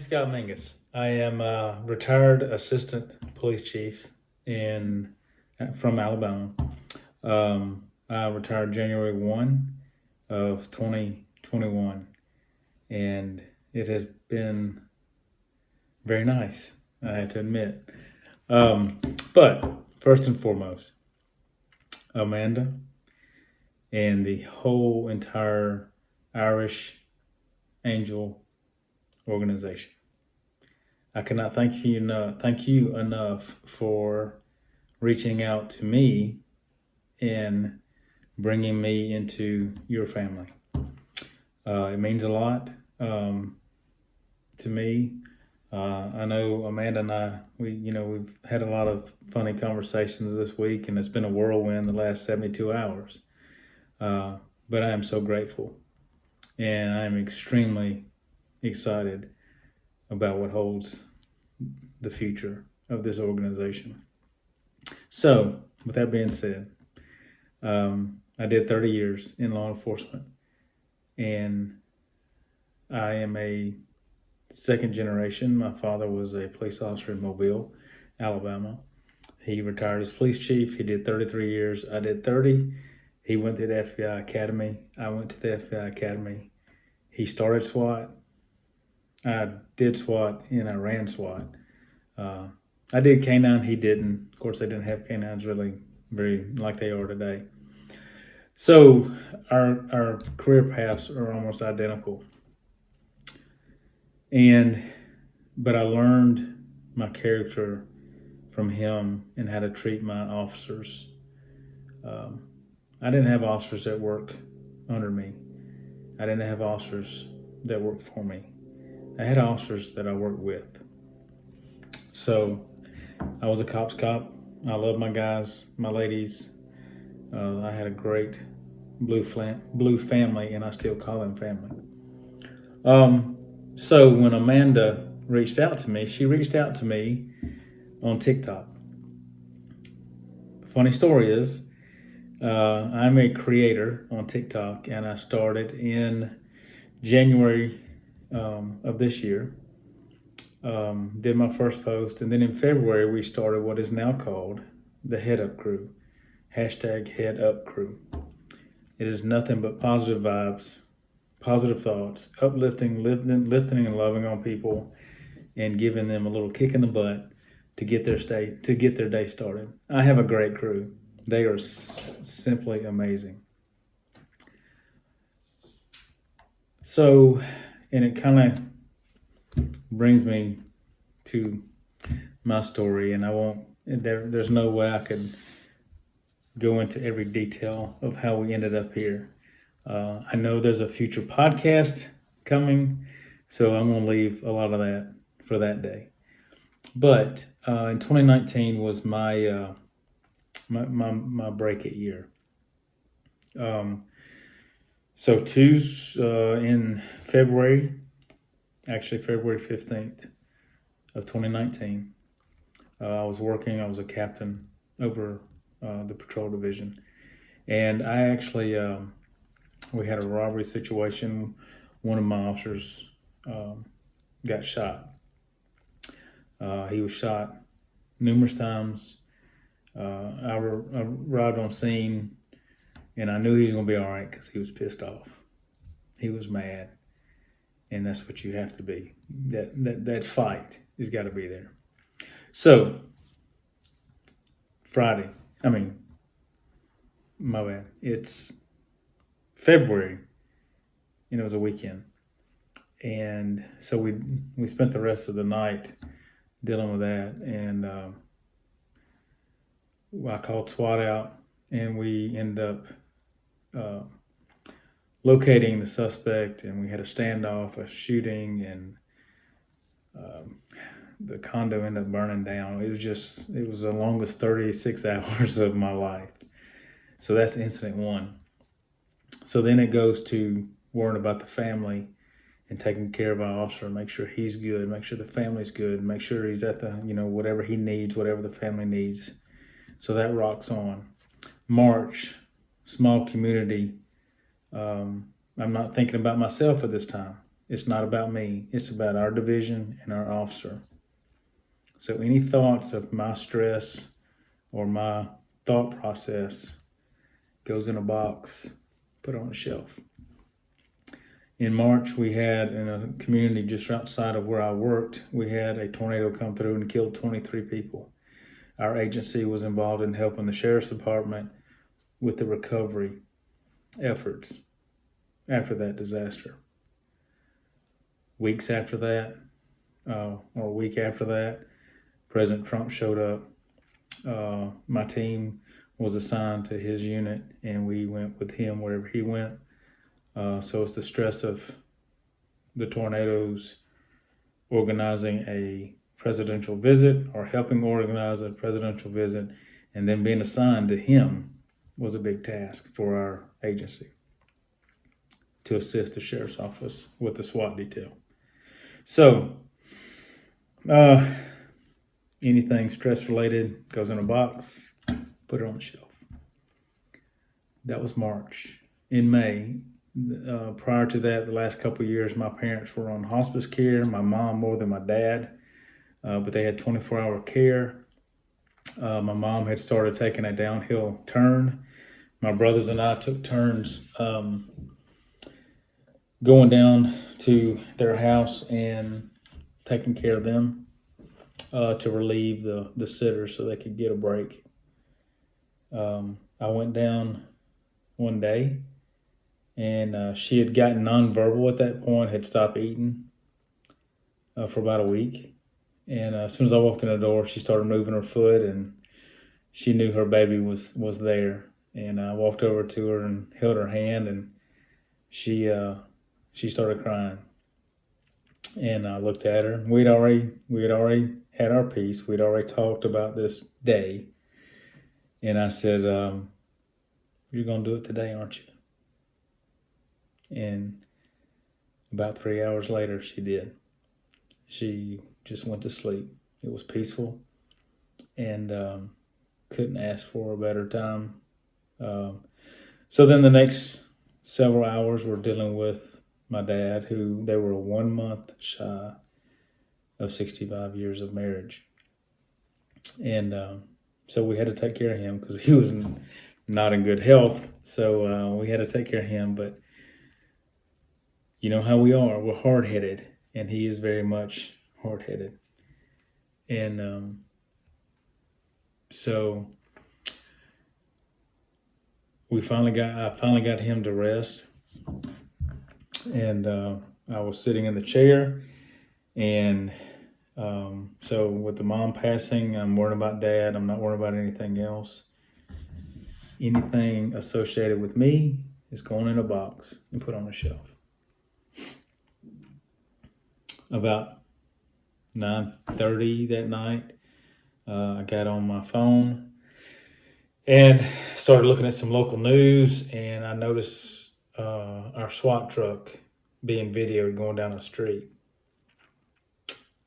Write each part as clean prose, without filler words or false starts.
Scott Mingus. I am a retired assistant police chief in from Alabama. I retired January 1 of 2021, and it has been very nice, I have to admit. But first and foremost, Amanda and the whole entire Irish Angel organization. I cannot thank you enough for reaching out to me and bringing me into your family. It means a lot to me. I know Amanda and I, we've had a lot of funny conversations this week, and it's been a whirlwind the last 72 hours. But I am so grateful, and I am extremely excited about what holds the future of this organization. So, with that being said, I did 30 years in law enforcement, and I am a second generation. My father was a police officer in Mobile, Alabama. He retired as police chief. He did 33 years. I did 30. He went to the FBI Academy. I went to the FBI Academy. He started SWAT. I did SWAT and I ran SWAT. I did K9. He didn't. Of course, they didn't have K9s really very like they are today. So our career paths are almost identical. But I learned my character from him and how to treat my officers. I didn't have officers that work under me. I didn't have officers that worked for me. I had officers that I worked with. So I was a cop's cop. I love my guys, my ladies. I had a great blue family, and I still call them family. So when Amanda reached out to me, she reached out to me on TikTok. Funny story is, I'm a creator on TikTok, and I started in January of this year. Did my first post, and then in February we started what is now called the Head Up Crew. Hashtag Head Up Crew. It is nothing but positive vibes, positive thoughts, uplifting, lifting and loving on people, and giving them a little kick in the butt to get their day started. I have a great crew. They are simply amazing. So, and it kind of brings me to my story, and there's no way I could go into every detail of how we ended up here. I know there's a future podcast coming, so I'm going to leave a lot of that for that day. But in 2019 was my break-it year. In February, actually February 15th of 2019, I was a captain over the patrol division. And I actually, we had a robbery situation. One of my officers got shot. He was shot numerous times. I arrived on scene, and I knew he was going to be all right because he was pissed off. He was mad, and that's what you have to be. That fight has got to be there. So, my bad. It's February, and it was a weekend. And so we spent the rest of the night dealing with that, and I called SWAT out, and we ended up locating the suspect, and we had a standoff, a shooting, and the condo ended up burning down. It was the longest 36 hours of my life. So that's incident one. So then it goes to worrying about the family and taking care of our officer, make sure he's good, make sure the family's good, make sure he's at the, whatever he needs, whatever the family needs. So that rocks on. March, small community. I'm not thinking about myself at this time. It's not about me. It's about our division and our officer. So any thoughts of my stress or my thought process goes in a box, put on a shelf. In March, we had in a community just outside of where I worked, we had a tornado come through and killed 23 people. Our agency was involved in helping the sheriff's department with the recovery efforts after that disaster. Weeks after that, or a week after that, President Trump showed up. My team was assigned to his unit, and we went with him wherever he went. So it's the stress of the tornadoes, organizing a presidential visit or helping organize a presidential visit, and then being assigned to him was a big task for our agency to assist the sheriff's office with the SWAT detail. So anything stress related goes in a box, put it on the shelf. That was March. In May, prior to that, the last couple of years, my parents were on hospice care, my mom more than my dad, but they had 24-hour care. My mom had started taking a downhill turn. My brothers and I took turns going down to their house and taking care of them to relieve the sitters so they could get a break. I went down one day, and she had gotten nonverbal at that point, had stopped eating for about a week. And as soon as I walked in the door, she started moving her foot, and she knew her baby was there. And I walked over to her and held her hand, and she started crying. And I looked at her. We had already had our peace. We'd already talked about this day. And I said, "You're going to do it today, aren't you?" And about 3 hours later, she did. She just went to sleep. It was peaceful, and couldn't ask for a better time. So then the next several hours, we're dealing with my dad, who they were 1 month shy of 65 years of marriage. And so we had to take care of him because he was not in good health. So we had to take care of him. But you know how we are. We're hard-headed, and he is very much hard-headed. And so I finally got him to rest. And I was sitting in the chair, and so with the mom passing, I'm worried about dad. I'm not worried about anything else. Anything associated with me is going in a box and put on a shelf. About 9:30 that night, I got on my phone and started looking at some local news, and I noticed our SWAT truck being videoed going down the street.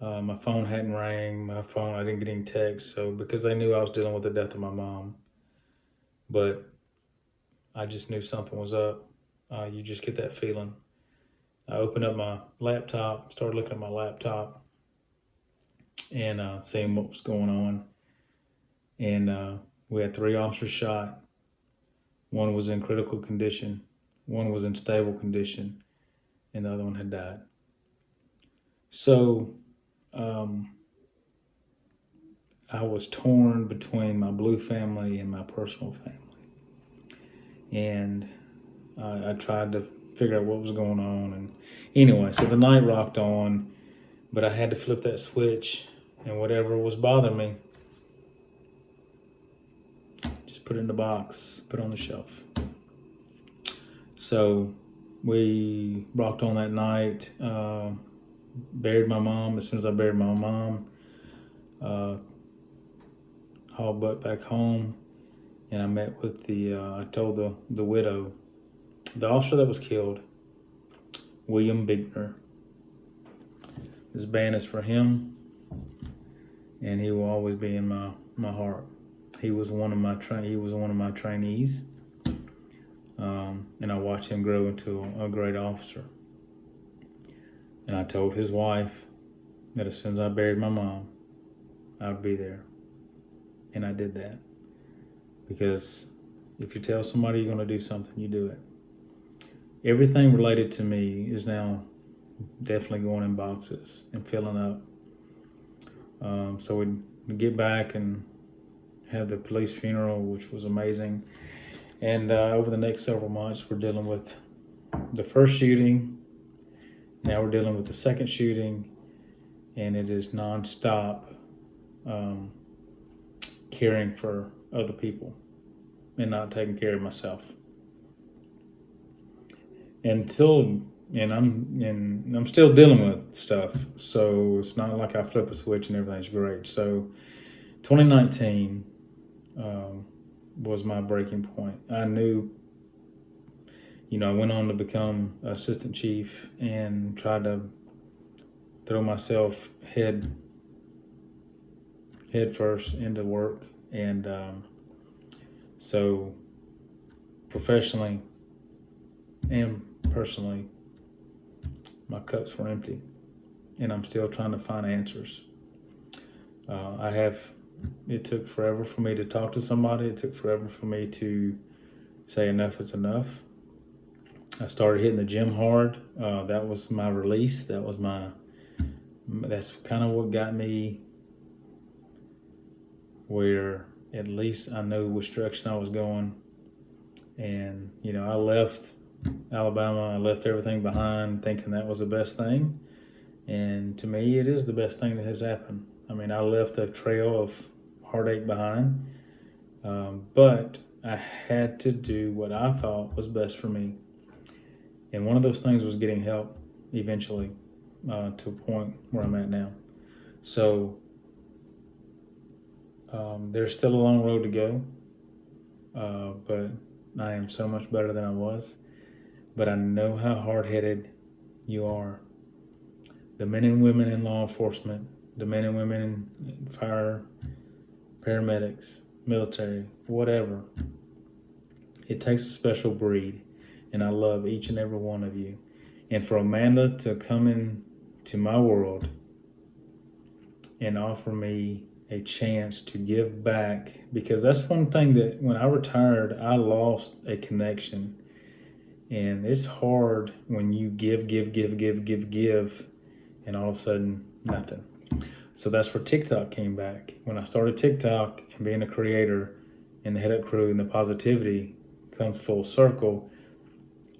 My phone hadn't rang. I didn't get any texts, so because they knew I was dealing with the death of my mom. But I just knew something was up. You just get that feeling. I opened up my laptop, started looking at my laptop, and seeing what was going on. And we had 3 officers shot. One was in critical condition. One was in stable condition, and the other one had died. So I was torn between my blue family and my personal family. And I tried to figure out what was going on. And anyway, so the night rocked on, but I had to flip that switch, and whatever was bothering me, just put it in the box, put it on the shelf. So we rocked on that night, buried my mom. As soon as I buried my mom, hauled butt back home, and I met with I told the widow, the officer that was killed, William Bigner. This band is for him, and he will always be in my heart. He was one of my trainees, and I watched him grow into a great officer. And I told his wife that as soon as I buried my mom, I would be there. And I did that. Because if you tell somebody you're going to do something, you do it. Everything related to me is now definitely going in boxes and filling up. So we get back and have the police funeral, which was amazing. And over the next several months, we're dealing with the first shooting. Now we're dealing with the second shooting, and it is nonstop caring for other people and not taking care of myself. And I'm still dealing with stuff. So it's not like I flip a switch and everything's great. So 2019 was my breaking point. I knew, I went on to become assistant chief and tried to throw myself head first into work. And so professionally and personally, my cups were empty, and I'm still trying to find answers. It took forever for me to talk to somebody. It took forever for me to say enough is enough. I started hitting the gym hard. That was my release. That's kind of what got me where at least I knew which direction I was going. And, I left Alabama. I left everything behind thinking that was the best thing. And to me, it is the best thing that has happened. I mean, I left a trail of heartache behind, but I had to do what I thought was best for me. And one of those things was getting help eventually to a point where I'm at now. So there's still a long road to go, but I am so much better than I was. But I know how hard-headed you are. The men and women in law enforcement, the men and women in fire, paramedics, military, whatever. It takes a special breed, and I love each and every one of you. And for Amanda to come into my world and offer me a chance to give back, because that's one thing that when I retired, I lost a connection. And it's hard when you give, and all of a sudden, nothing. So that's where TikTok came back. When I started TikTok and being a creator and the Head Up Crew and the positivity comes full circle,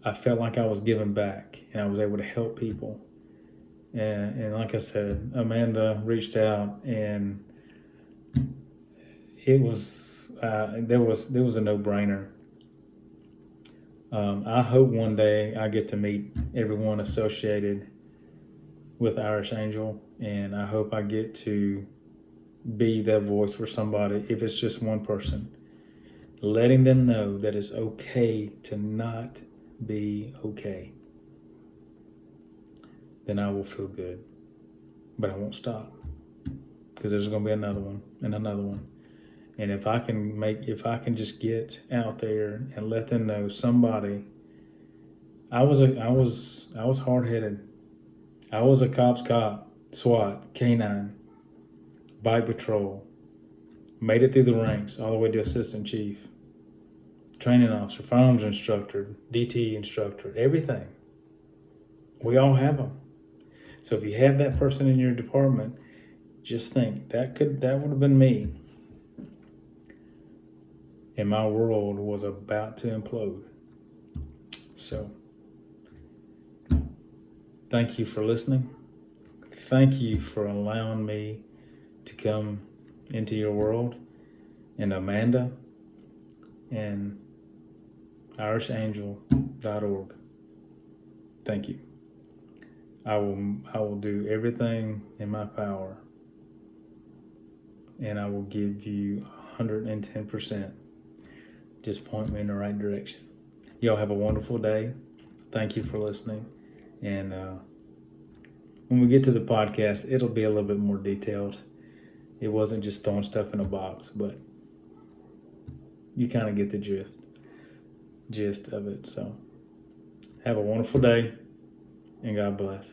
I felt like I was giving back and I was able to help people. And like I said, Amanda reached out, and it was there was a no-brainer. I hope one day I get to meet everyone associated with Irish Angel, and I hope I get to be that voice for somebody, if it's just one person, letting them know that it's okay to not be okay. Then I will feel good. But I won't stop, because there's going to be another one and another one. And if I can just get out there and let them know somebody, I was hard-headed. I was a cop's cop, SWAT, K9, bike patrol, made it through the ranks all the way to assistant chief, training officer, firearms instructor, DT instructor, everything. We all have them. So if you have that person in your department, just think that would have been me. And my world was about to implode. So, thank you for listening. Thank you for allowing me to come into your world. And Amanda and irishangel.org. Thank you. I will do everything in my power, and I will give you 110%. Just point me in the right direction. Y'all have a wonderful day. Thank you for listening. And when we get to the podcast, it'll be a little bit more detailed. It wasn't just throwing stuff in a box, but you kind of get the gist of it. So have a wonderful day, and God bless.